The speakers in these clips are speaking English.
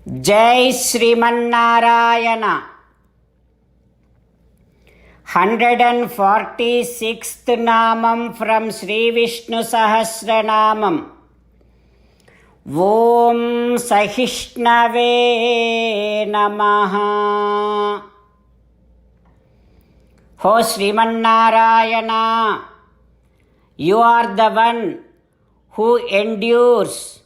जय श्रीमन्नारायण 146th नामं from Sri Vishnu Sahasranamam. Om Sahishnave Namaha. Ho Srimannarayana, you are the one who endures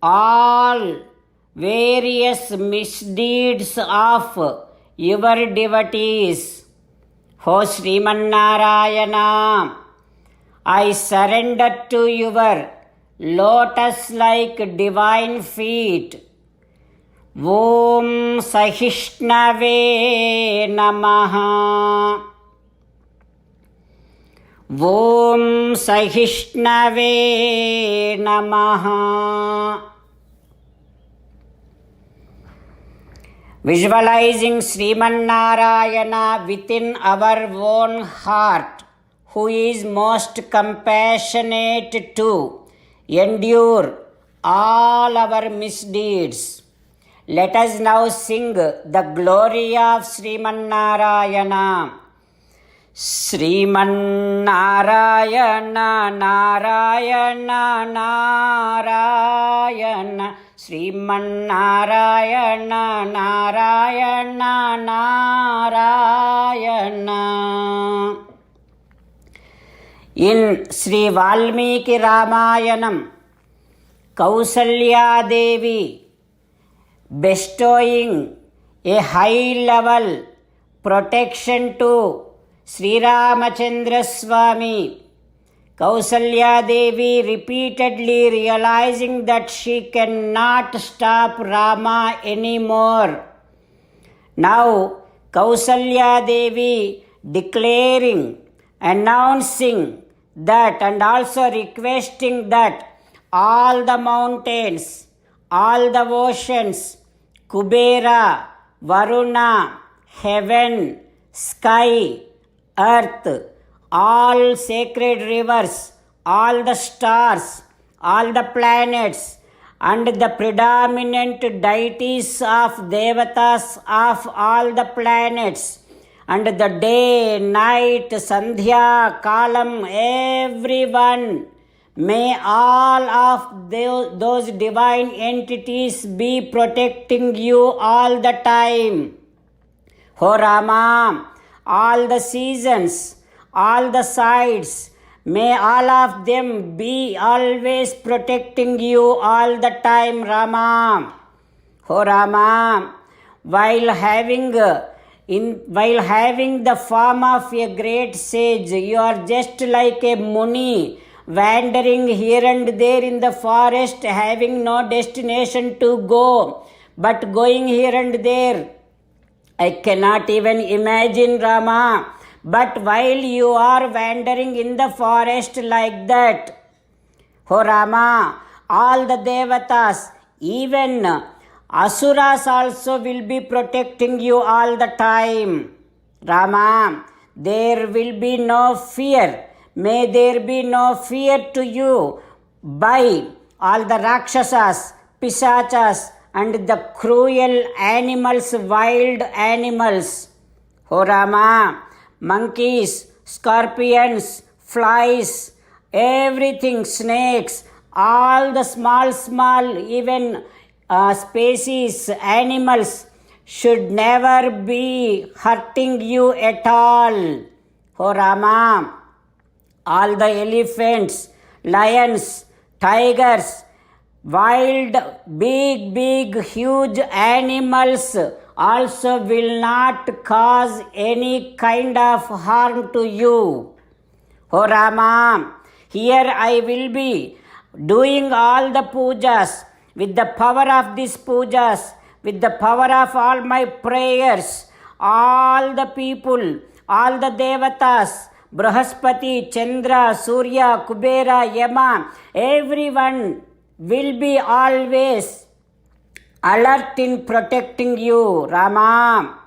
all various misdeeds of your devotees. O Srimannarayana, I surrender to your lotus-like divine feet. Om Sahishnave Namaha. Om Sahishnave Namaha. Visualizing Srimannarayana within our own heart, who is most compassionate to endure all our misdeeds. Let us now sing the glory of Srimannarayana. Srimannarayana, Narayana, Narayana. Srimannarayana, Narayana, Narayana. In Sri Valmiki Ramayanam, Kausalya Devi bestowing a high-level protection to Sri Ramachandra Swami. Kausalya Devi repeatedly realizing that she cannot stop Rama anymore. Now Kausalya Devi declaring, announcing that and also requesting that all the mountains, all the oceans, Kubera, Varuna, heaven, sky, earth, all sacred rivers, all the stars, all the planets, and the predominant deities of devatas of all the planets, and the day, night, Sandhya, Kalam, everyone, may all of those divine entities be protecting you all the time. O Rama, all the seasons, all the sides, may all of them be always protecting you all the time, Rama. O Rama, while having the form of a great sage, you are just like a Muni, wandering here and there in the forest, having no destination to go, but going here and there. I cannot even imagine, Rama, but while you are wandering in the forest like that, O Rama, all the devatas, even asuras also will be protecting you all the time. Rama, there will be no fear. May there be no fear to you by all the Rakshasas, Pisachas, and the cruel animals, wild animals. O Rama, monkeys, scorpions, flies, everything, snakes, all the small, even species, animals should never be hurting you at all. O Rama, all the elephants, lions, tigers, wild, big, huge animals also will not cause any kind of harm to you. O Rama, here I will be doing all the pujas with the power of these pujas, with the power of all my prayers. All the people, all the devatas, Brahaspati, Chandra, Surya, Kubera, Yama, everyone will be always alert in protecting you, Rama.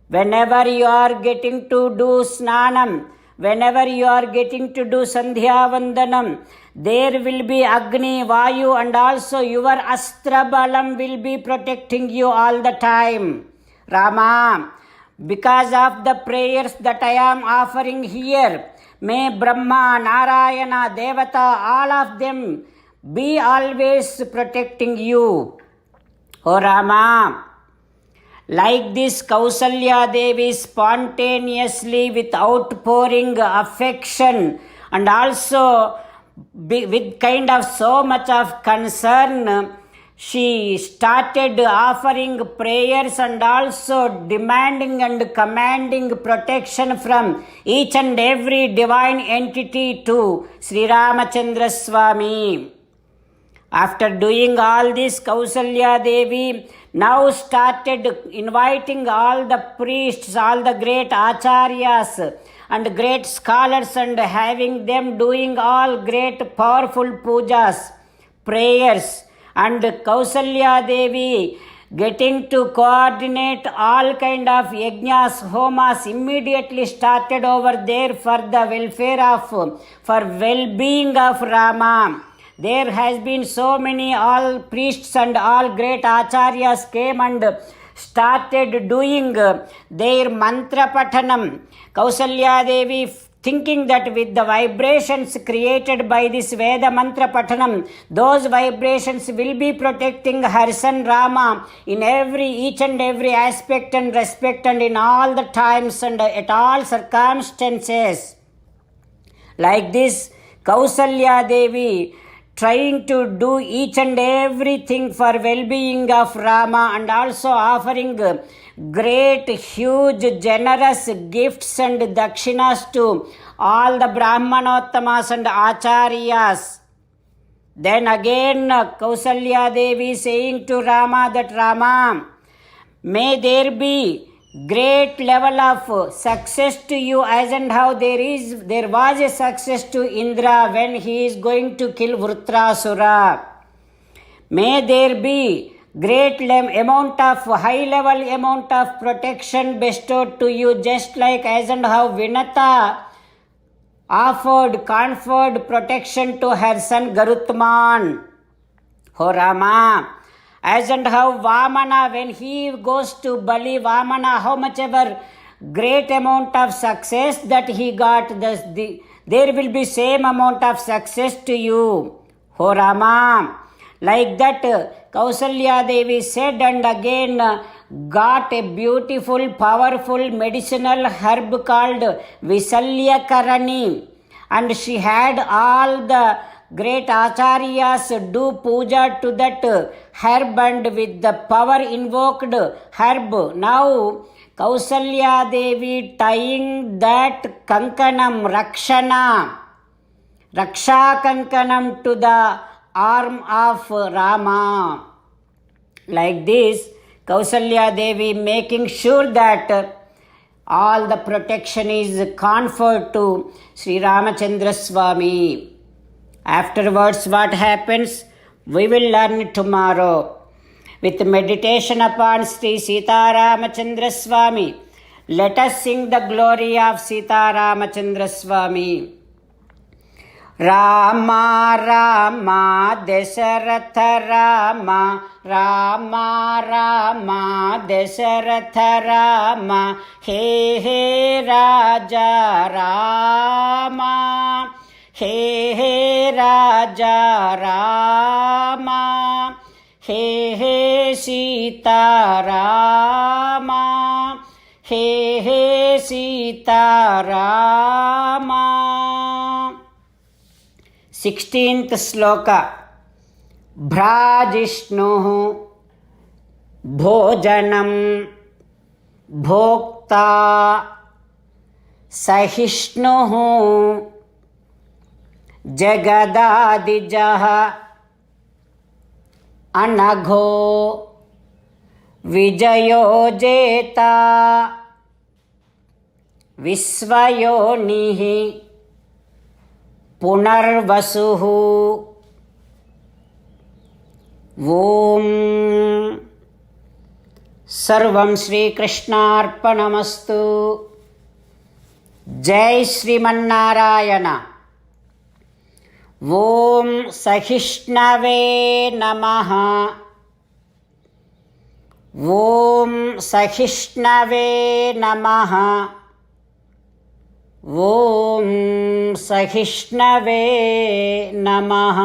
Whenever you are getting to do snanam, whenever you are getting to do Sandhya Vandanam, There will be Agni, Vayu, and also your Astra Balam will be protecting you all the time. Rama, because of the prayers that I am offering here, may Brahma, Narayana, Devata, all of them be always protecting you. O Rama, like this Kausalya Devi spontaneously with outpouring affection and also with kind of so much of concern, she started offering prayers and also demanding and commanding protection from each and every divine entity to Sri Ramachandra Swami. After doing all this, Kausalya Devi now started inviting all the priests, all the great acharyas and great scholars and having them doing all great powerful pujas, prayers, and Kausalya Devi getting to coordinate all kind of yajnas, homas immediately started over there for the welfare of, for well-being of Rama. There has been so many all priests and all great acharyas came and started doing their mantra pathanam. Kausalya Devi thinking that with the vibrations created by this Veda mantra pathanam, those vibrations will be protecting her son Rama in each and every aspect and respect and in all the times and at all circumstances. Like this, Kausalya Devi trying to do each and everything for well-being of Rama and also offering great, huge, generous gifts and dakshinas to all the Brahmanottamas and Acharyas. Then again Kausalya Devi saying to Rama that Rama, may there be great level of success to you as and how there was a success to Indra when he is going to kill Vritrasura. May there be great amount of high level amount of protection bestowed to you, just like as and how Vinata conferred protection to her son Garutman. O Rama, as and how Vamana, when he goes to Bali, Vamana, how much ever great amount of success that he got, there will be same amount of success to you. O Rama, like that Kausalya Devi said and again got a beautiful, powerful medicinal herb called Visalya Karani, and she had all the great acharyas do puja to that herb and with the power invoked herb. Now Kausalya Devi tying that kankanam, Raksha kankanam to the arm of Rama. Like this, Kausalya Devi making sure that all the protection is conferred to Sri Ramachandra Swami. Afterwards, what happens? We will learn tomorrow. With meditation upon Sri Sita Ramachandra Swami, let us sing the glory of Sita Ramachandra Swami. Rama Rama Dasharatha Rama, Rama Rama Dasharatha Rama, He He Raja Rama, He He Raja Rama, He He Sita Rama, He He Sita Rama. 16th sloka. Bhrajishnu bhojanam bhokta sahishnu jagadadijah anagho vijayo jeta visvayonihi punarvasuhu. Om Sarvam Shri Krishnarpanamastu. Jai Sriman Narayana. ఓం సహిష్ణవే నమః. ఓం సహిష్ణవే నమః. ఓం సహిష్ణవే నమః.